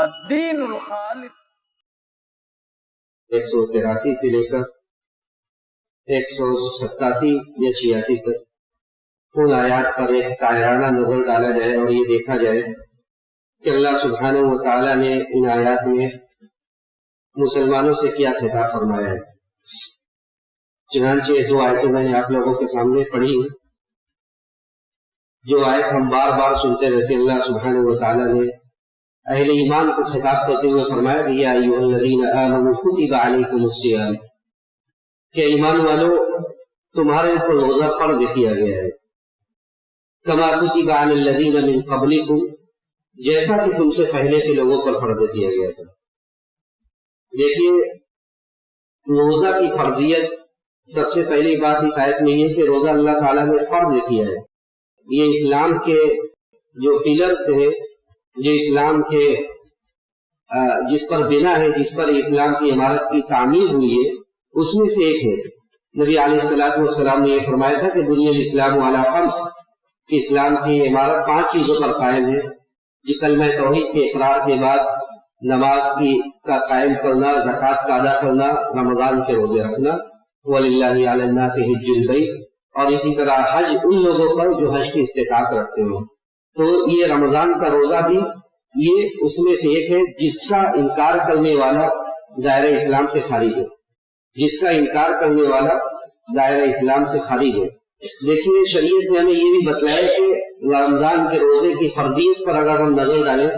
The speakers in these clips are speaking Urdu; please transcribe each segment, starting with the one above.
الدین الخالص 183 سے لے کر 187 یا 86 تک ان آیات پر ایک قاہرانہ نظر ڈالا جائے اور یہ دیکھا جائے کہ اللہ سبحانہ و تعالیٰ نے ان آیات میں مسلمانوں سے کیا خطاب فرمایا ہے۔ چنانچہ 2 آیتیں میں نے آپ لوگوں کے سامنے پڑھی، جو آیت ہم بار بار سنتے رہتے۔ اللہ سبحانہ و تعالیٰ نے اہل ایمان کو خطاب کرتے ہوئے فرمایا کہ یا ایھا الذین آمنوا کتب علیکم الصیام، کہ ایمان والو تمہارے اوپر روزہ فرض کیا گیا ہے، کما کتب علی الذین من قبلکم، جیسا کہ تم سے پہلے کے لوگوں پر فرض کیا گیا تھا۔ دیکھیے روزہ کی فرضیت، سب سے پہلی بات اس آیت میں یہ کہ روزہ اللہ تعالیٰ نے فرض کیا ہے۔ یہ اسلام کے جو پلرز ہیں، جو اسلام کے جس پر بنا ہے، جس پر اسلام کی عمارت کی تعمیر ہوئی ہے، اس میں سے ایک ہے۔ نبی علیہ الصلوۃ والسلام نے یہ فرمایا تھا کہ بنی الاسلام علی خمس، کہ اسلام کی عمارت 5 چیزوں پر قائم ہے، جو کلمہ توحید کے اقرار کے بعد نماز کا قائم کرنا، زکوٰۃ کا ادا کرنا، رمضان کے روزے رکھنا، وَلِلَّهِ عَلَى النَّاسِ حِجُّ الْبَيْتِ، اور اسی طرح حج ان لوگوں پر جو حج کی استطاعت رکھتے ہوں۔ تو یہ رمضان کا روزہ بھی یہ اس میں سے ایک ہے جس کا انکار کرنے والا دائرہ اسلام سے خارج ہے، جس کا انکار کرنے والا دائرہ اسلام سے خارج ہے۔ دیکھیے شریعت نے ہمیں یہ بھی بتلایا کہ رمضان کے روزے کی فرضیت پر اگر ہم نظر ڈالیں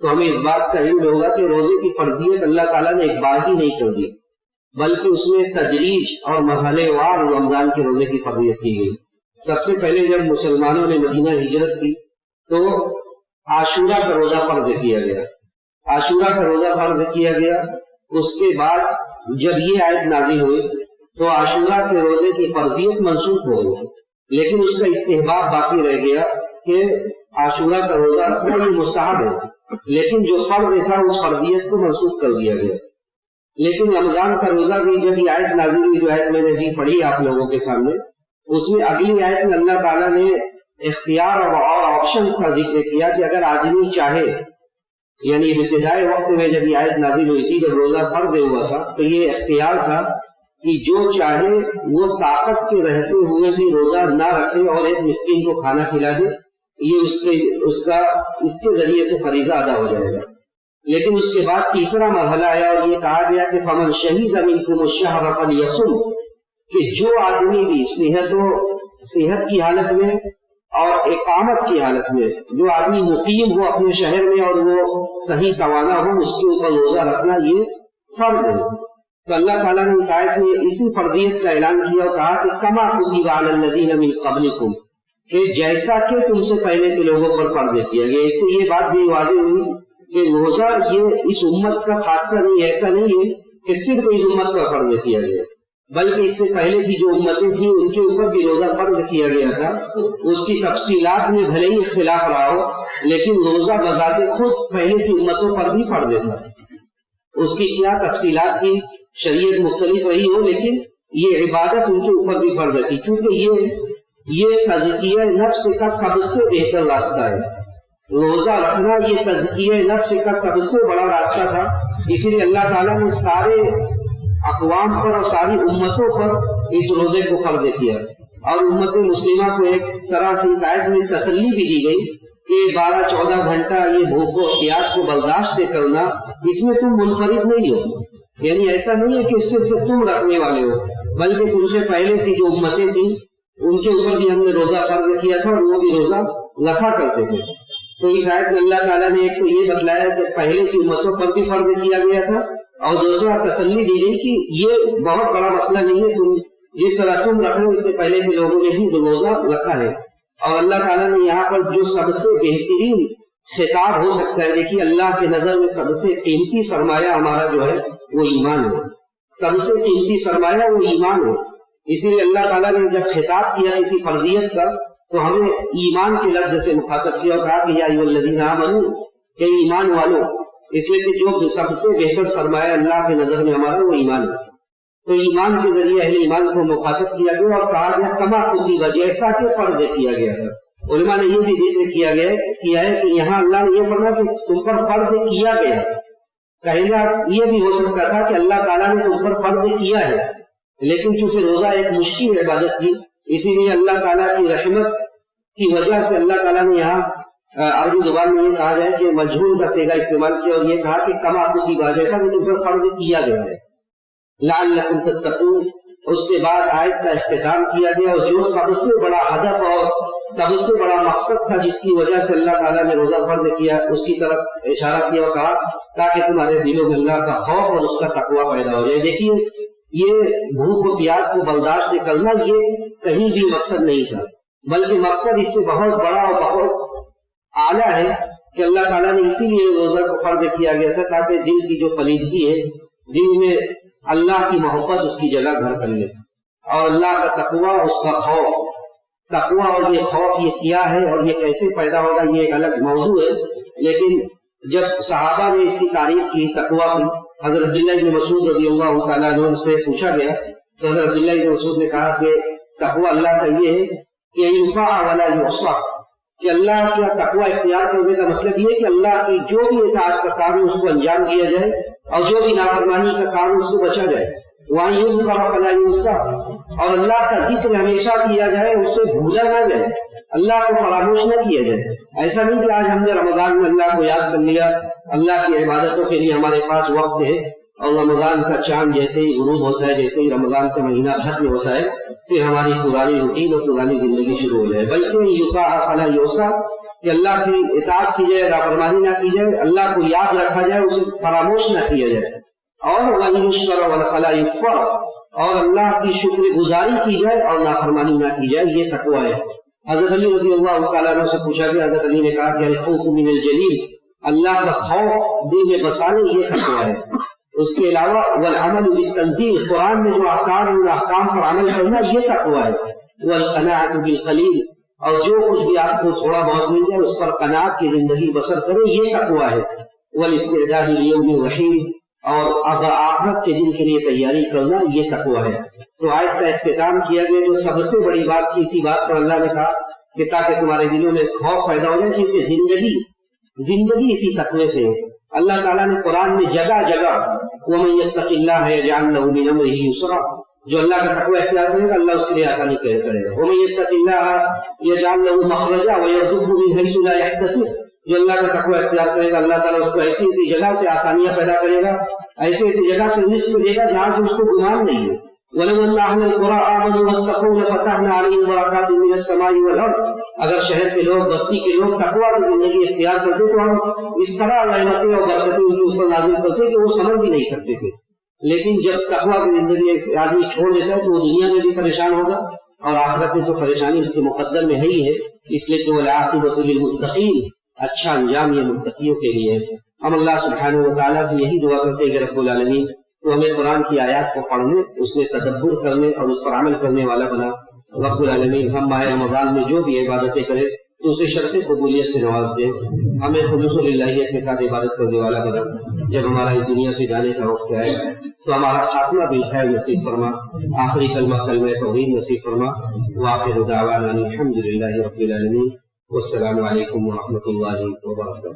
تو ہمیں اس بات کا علم ہوگا کہ روزے کی فرضیت اللہ تعالیٰ نے ایک بار ہی نہیں کر دی، بلکہ اس میں تدریج اور مرحلے وار رمضان کے روزے کی فرضیت کی گئی۔ سب سے پہلے جب مسلمانوں نے مدینہ ہجرت کی تو عاشورہ کا روزہ فرض کیا گیا، عاشورہ کا روزہ فرض کیا گیا۔ اس کے بعد جب یہ آیت نازل ہوئی تو عاشورہ کے روزے کی فرضیت منسوخ ہو گئی، لیکن اس کا استحباب باقی رہ گیا کہ عاشورہ کا روزہ رکھنا یہ مستحب ہے، لیکن جو فرض تھا اس فرضیت کو منسوخ کر دیا گیا۔ لیکن رمضان کا روزہ بھی جب یہ آیت نازل ہوئی، جو آیت میں نے بھی پڑھی آپ لوگوں کے سامنے، اس میں اگلی آیت میں اللہ تعالیٰ نے اختیار اور آپشنز کا ذکر کیا کہ اگر آدمی چاہے، یعنی ابتدائی وقت میں جب یہ آیت نازل ہوئی تھی، جب روزہ فرض ہوا تھا، تو یہ اختیار تھا کہ جو چاہے وہ طاقت کے رہتے ہوئے بھی روزہ نہ رکھے اور ایک مسکین کو کھانا کھلا دے، یہ اس کے ذریعے سے فریضہ ادا ہو جائے گا۔ لیکن اس کے بعد تیسرا مرحلہ آیا اور یہ کہا گیا کہ فمن شہید منکم الشہر فلیصم، کہ جو آدمی بھی صحت کی حالت میں اور اقامت کی حالت میں، جو آدمی مقیم ہو اپنے شہر میں اور وہ صحیح توانا ہو، اس کے اوپر روزہ رکھنا یہ فرض ہے۔ تو اللہ تعالیٰ نے اس آیت میں اسی فرضیت کا اعلان کیا اور کہا کہ کما کتب علی الذین من قبلکم، کہ جیسا کہ تم سے پہلے کے لوگوں پر فرض کیا گیا۔ اس سے یہ بات بھی واضح ہوئی کہ روزہ یہ اس امت کا خاصہ نہیں، ایسا نہیں ہے کہ صرف اس امت کا فرض کیا گیا، بلکہ اس سے پہلے کی جو امتیں تھیں ان کے اوپر بھی روزہ فرض کیا گیا تھا۔ اس کی تفصیلات میں بھلے ہی اختلاف رہا ہو، لیکن روزہ بذات خود پہلے کی امتوں پر بھی فرض تھا۔ اس کی کیا تفصیلات تھی، شریعت مختلف رہی ہو، لیکن یہ عبادت ان کے اوپر بھی فرض تھی، کیونکہ یہ تزکیہ نفس کا سب سے بہتر راستہ ہے۔ روزہ رکھنا یہ تزکیہ نفس کا سب سے بڑا راستہ تھا، اسی لیے اللہ تعالیٰ نے سارے اقوام پر اور ساری امتوں پر اس روزے کو فرض کیا، اور امت مسلمہ کو ایک طرح سے اس آیت میں تسلی بھی دی گئی کہ 12-14 گھنٹہ یہ بھوک و پیاس کو برداشت کرنا، اس میں تم منفرد نہیں ہو، یعنی ایسا نہیں ہے کہ صرف تم رکھنے والے ہو، بلکہ تم سے پہلے کی جو امتیں تھیں ان کے اوپر بھی ہم نے روزہ فرض کیا تھا اور وہ بھی روزہ رکھا کرتے تھے۔ تو اس آیت میں اللہ تعالیٰ نے ایک تو یہ بتلایا کہ پہلے کی امتوں پر بھی فرض کیا گیا تھا، اور دوسرا تسلی دی گئی کہ یہ بہت بڑا مسئلہ نہیں ہے، تم جس طرح تم رکھ رہے ہو اس سے پہلے کے لوگوں نے بھی روزہ رکھا ہے۔ اور اللہ تعالیٰ نے یہاں پر جو سب سے بہترین خطاب ہو سکتا ہے، دیکھیے اللہ کی نظر میں سب سے قیمتی سرمایہ ہمارا جو ہے وہ ایمان ہے، سب سے قیمتی سرمایہ وہ ایمان ہے۔ اسی لیے اللہ تعالیٰ نے جب خطاب کیا کسی فرضیت کا تو ہمیں ایمان کے لفظ سے مخاطب کیا اور کہا کہ یا ایھا الذین آمنوا، کہ ایمان والو، اس لیے کہ جو سب سے بہتر سرمایہ اللہ کی نظر میں ہمارا وہ ایمان ہے۔ تو ایمان کے ذریعے اہل ایمان کو مخاطب کیا گیا اور کہا گیا کما کتب، جیسا کہ فرض کیا گیا تھا۔ علماء نے یہ بھی ذکر کیا ہے کہ یہاں اللہ نے یہ فرمایا کہ تم پر فرض کیا گیا. کہنا یہ بھی ہو سکتا تھا کہ اللہ تعالیٰ نے تم پر فرض کیا ہے، لیکن چونکہ روزہ ایک مشکل عبادت تھی، اسی لیے اللہ تعالیٰ کی رحمت کی وجہ سے اللہ تعالیٰ نے یہاں عربی زبان میں یہ کہا جائے کہ مجہول کا صیغہ استعمال کیا اور یہ کہا کہ کما کتب، جیسا کہ تم پر فرض کیا گیا ہے. لعلکم تتقون. اس کے بعد آیت کا اختتام کیا گیا، اور جو سب سے بڑا ہدف اور سب سے بڑا مقصد تھا جس کی وجہ سے اللہ تعالیٰ نے روزہ فرض کیا، اس کی طرف اشارہ کیا اور کہا تاکہ تمہارے دلوں میں اللہ کا خوف اور اس کا تقوی پیدا ہو جائے. دیکھیے یہ بھوک و پیاس کو برداشت کرنا یہ کہیں بھی مقصد نہیں تھا، بلکہ مقصد اس سے بہت بڑا اور بہت اعلیٰ ہے کہ اللہ تعالیٰ نے اسی لیے روزہ کو فرض کیا گیا تھا تاکہ دل کی جو پلیدگی ہے، دل میں اللہ کی محبت اس کی جگہ گھر کر لے، اور اللہ کا تقوی، اس کا خوف. تقوی اور یہ خوف یہ کیا ہے اور یہ کیسے پیدا ہوگا یہ ایک الگ موضوع ہے. لیکن جب صحابہ نے اس کی تعریف کی تقوی کی، حضرت عبداللہ بن مسعود رضی اللہ تعالیٰ عنہ سے پوچھا گیا تو حضرت عبداللہ بن مسعود نے کہا کہ تقوی اللہ کا یہ ہے کہ یطاع ولا یعصى، کہ اللہ کا تقوی اختیار کرنے کا مطلب یہ ہے کہ اللہ کی جو بھی اطاعت کا کام ہے اس کو انجام دیا جائے اور جو بھی نافرمانی کا کام ہے اس سے بچا جائے. وہاں یذکر فلا ینسى، اور اللہ کا ذکر ہمیشہ کیا جائے، اس سے بھولا نہ جائے، اللہ کو فراموش نہ کیا جائے. ایسا نہیں کہ آج ہم نے رمضان میں اللہ کو یاد کر لیا، اللہ کی عبادتوں کے لیے ہمارے پاس وقت ہے، اور رمضان کا چاند جیسے ہی غروب ہوتا ہے، جیسے ہی رمضان کا مہینہ ختم ہوتا ہے، پھر ہماری پرانی روٹین اور پرانی زندگی شروع ہو جائے. بلکہ یطاع فلا یعصى، کہ اللہ کی اطاعت کی جائے، نافرمانی نہ کی جائے، اللہ کو یاد رکھا جائے، اسے فراموش نہ کیا جائے. اور وَيُشْكَرَ فَلَا يُكْفَرَ، اور اللہ کی شکر گزاری کی جائے اور نافرمانی نہ کی جائے، یہ تقوی ہے. حضرت علی رضی اللہ تعالیٰ عنہ سے پوچھا گیا، حضرت علی نے کہا کہ الخوف من الجلیل، اللہ کا خوف دل میں بسانے، یہ تقوی ہے. اس کے علاوہ والعمل بالتنزیل، قرآن میں جو احکام اور احکام پر عمل کرنا، یہ تقوی ہے. والقناعۃ بالقلیل، اور جو کچھ بھی آپ کو تھوڑا بہت مل جائے اس پر قناعت کی زندگی بسر کرے، یہ تقوی ہے. والاستعداد لیوم الرحیم، اور اب آخرت کے دن کے لیے تیاری کرنا، یہ تقوی ہے. تو آیت کا اختتام کیا گیا جو سب سے بڑی بات تھی، اسی بات پر اللہ نے کہا کہ تاکہ تمہارے دلوں میں خوف پیدا ہو جائے، کیونکہ زندگی اسی تقوی سے ہے. اللہ تعالیٰ نے قرآن میں جگہ جگہ وَمَن يَتَّقِ اللَّهَ يَجْعَلْ لَهُ مِنْ أَمْرِهِ يُسْرًا، جو اللہ کا تقوی اختیار کرے گا اللہ اس کے لیے آسانی کرے گا. وَمَن يَتَّقِ اللَّهَ يَجْعَلْ لَهُ مَخْرَجًا وَيَرْزُقْهُ مِنْ حَيْثُ لَا يَحْتَسِبُ، جو اللہ کا تقوی اختیار کرے گا اللہ تعالیٰ اس کو ایسی ایسی جگہ سے آسانیاں پیدا کرے گا، ایسی ایسی جگہ سے رزق دے گا جہاں سے اس کو گمان نہیں ہے. وَلَوْ أَنَّ أَهْلَ الْقُرَىٰ آمَنُوا وَاتَّقُوا لَفَتَحْنَا عَلَيْهِمْ بَرَكَاتٍ مِّنَ السَّمَاءِ وَالْأَرْضِ، اگر شہر کے لوگ، بستی کے لوگ تقوی کی زندگی اختیار کرتے تو ہم اس طرح رحمتیں اور برکتیں ان کے اوپر نازل کرتے کہ وہ سمجھ بھی نہیں سکتے تھے. لیکن جب تقوی کی زندگی آدمی چھوڑ دیتا ہے تو وہ دنیا میں بھی پریشان ہوگا اور آخرت میں تو پریشانی اس کے مقدر میں ہے ہی ہے. اس لیے کہ وَالْعَاقِبَةُ لِلْمُتَّقِينَ، اچھا انجام یہ متقیوں کے لیے ہے. ہم اللہ سبحانہ و تعالیٰ سے یہی دعا کرتے ہیں کہ رب العالمین تو ہمیں قرآن کی آیات کو پڑھنے، اس میں تدبر کرنے اور اس پر عمل کرنے والا بنا. رب العالمین ہم ماہ رمضان میں جو بھی عبادتیں کریں تو اسے شرف قبولیت سے نواز دے، ہمیں خلوص للہیت کے ساتھ عبادت کرنے والا بنا. جب ہمارا اس دنیا سے جانے کا وقت آئے تو ہمارا خاتمہ بالخیر نصیب فرما، آخری کلمہ کلمہ توحید نصیب فرما. وآخر دعوانا الحمد للہ رب العالمین، والسلام علیکم ورحمۃ اللہ وبرکاتہ.